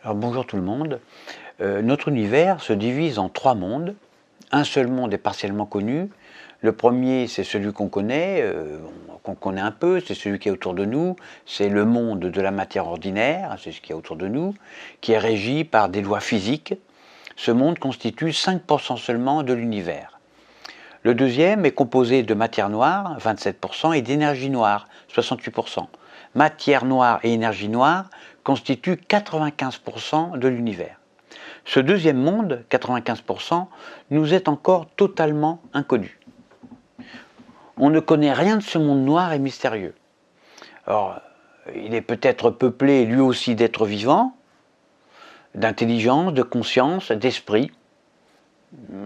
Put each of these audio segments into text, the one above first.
Alors bonjour tout le monde. Notre univers se divise en trois mondes. Un seul monde est partiellement connu. Le premier, c'est celui qu'on connaît un peu, c'est celui qui est autour de nous, c'est le monde de la matière ordinaire, c'est ce qui est autour de nous, qui est régi par des lois physiques. Ce monde constitue 5% seulement de l'univers. Le deuxième est composé de matière noire, 27%, et d'énergie noire, 68%. Matière noire et énergie noire constituent 95% de l'univers. Ce deuxième monde, 95%, nous est encore totalement inconnu. On ne connaît rien de ce monde noir et mystérieux. Alors, il est peut-être peuplé lui aussi d'êtres vivants, d'intelligence, de conscience, d'esprit.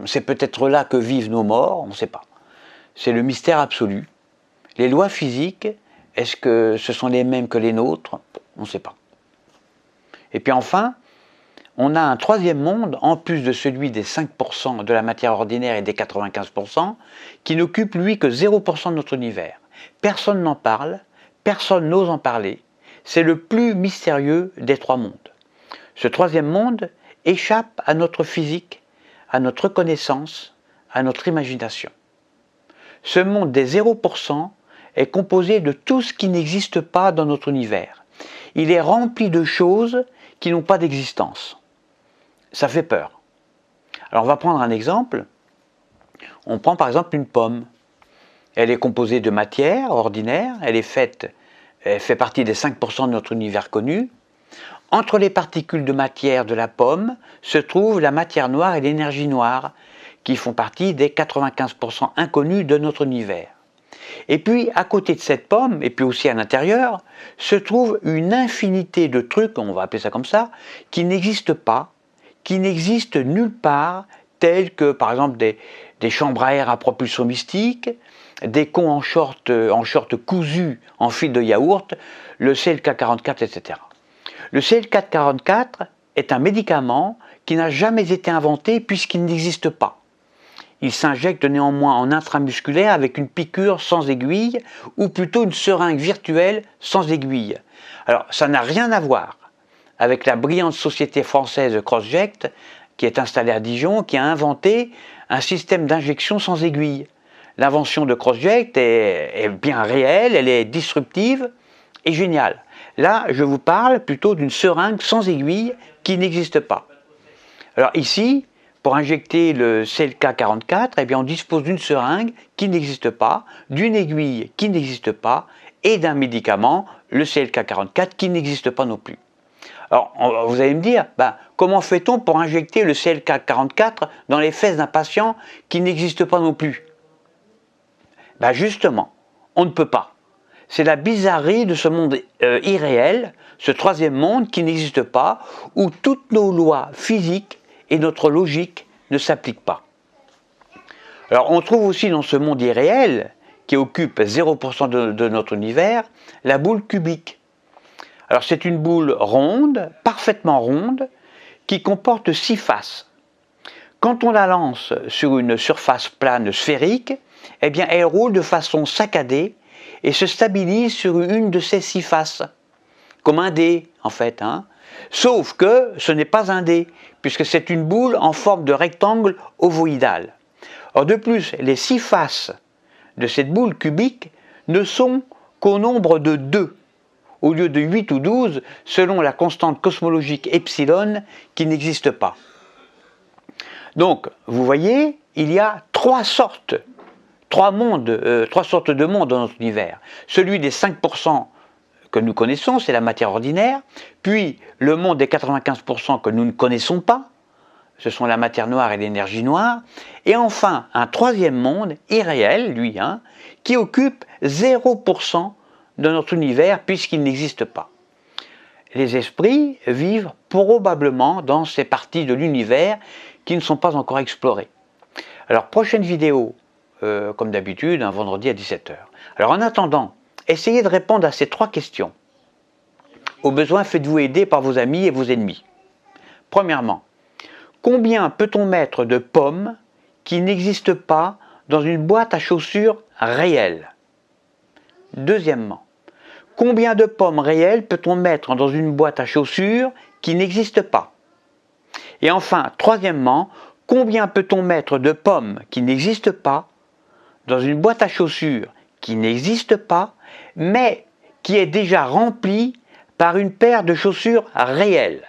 C'est peut-être là que vivent nos morts, on ne sait pas. C'est le mystère absolu. Les lois physiques, est-ce que ce sont les mêmes que les nôtres? On ne sait pas. Et puis enfin, on a un troisième monde, en plus de celui des 5% de la matière ordinaire et des 95%, qui n'occupe lui que 0% de notre univers. Personne n'en parle, personne n'ose en parler. C'est le plus mystérieux des trois mondes. Ce troisième monde échappe à notre physique, à notre connaissance, à notre imagination. Ce monde des 0% est composé de tout ce qui n'existe pas dans notre univers. Il est rempli de choses qui n'ont pas d'existence. Ça fait peur. Alors on va prendre un exemple. On prend par exemple une pomme. Elle est composée de matière ordinaire, elle fait partie des 5% de notre univers connu. Entre les particules de matière de la pomme se trouve la matière noire et l'énergie noire, qui font partie des 95% inconnus de notre univers. Et puis, à côté de cette pomme, et puis aussi à l'intérieur, se trouve une infinité de trucs, on va appeler ça comme ça, qui n'existent pas, qui n'existent nulle part, tels que, par exemple, des chambres à air à propulsion mystique, des cons en short cousus en fil de yaourt, le CLK44, etc. Le CL444 est un médicament qui n'a jamais été inventé puisqu'il n'existe pas. Il s'injecte néanmoins en intramusculaire avec une piqûre sans aiguille ou plutôt une seringue virtuelle sans aiguille. Alors ça n'a rien à voir avec la brillante société française Crossject qui est installée à Dijon, qui a inventé un système d'injection sans aiguille. L'invention de Crossject est bien réelle, elle est disruptive et géniale. Là, je vous parle plutôt d'une seringue sans aiguille qui n'existe pas. Alors ici, pour injecter le CLK44, eh bien on dispose d'une seringue qui n'existe pas, d'une aiguille qui n'existe pas, et d'un médicament, le CLK44, qui n'existe pas non plus. Alors vous allez me dire, comment fait-on pour injecter le CLK44 dans les fesses d'un patient qui n'existe pas non plus? Justement, on ne peut pas. C'est la bizarrerie de ce monde irréel, ce troisième monde qui n'existe pas, où toutes nos lois physiques et notre logique ne s'appliquent pas. Alors on trouve aussi dans ce monde irréel, qui occupe 0% de notre univers, la boule cubique. Alors c'est une boule ronde, parfaitement ronde, qui comporte 6 faces. Quand on la lance sur une surface plane sphérique, eh bien elle roule de façon saccadée et se stabilise sur une de ces 6 faces, comme un dé en fait. Sauf que ce n'est pas un dé, puisque c'est une boule en forme de rectangle ovoïdal. Or de plus, les 6 faces de cette boule cubique ne sont qu'au nombre de 2, au lieu de 8 ou 12, selon la constante cosmologique epsilon qui n'existe pas. Donc, vous voyez, il y a trois sortes de mondes dans notre univers. Celui des 5% que nous connaissons, c'est la matière ordinaire, puis le monde des 95% que nous ne connaissons pas, ce sont la matière noire et l'énergie noire, et enfin un troisième monde, irréel, lui, qui occupe 0% de notre univers puisqu'il n'existe pas. Les esprits vivent probablement dans ces parties de l'univers qui ne sont pas encore explorées. Alors, prochaine vidéo, comme d'habitude, un vendredi à 17h. Alors en attendant, essayez de répondre à ces 3 questions. Au besoin, faites-vous aider par vos amis et vos ennemis. Premièrement, combien peut-on mettre de pommes qui n'existent pas dans une boîte à chaussures réelle? Deuxièmement, combien de pommes réelles peut-on mettre dans une boîte à chaussures qui n'existe pas? Et enfin, troisièmement, combien peut-on mettre de pommes qui n'existent pas dans une boîte à chaussures qui n'existe pas, mais qui est déjà remplie par une paire de chaussures réelles?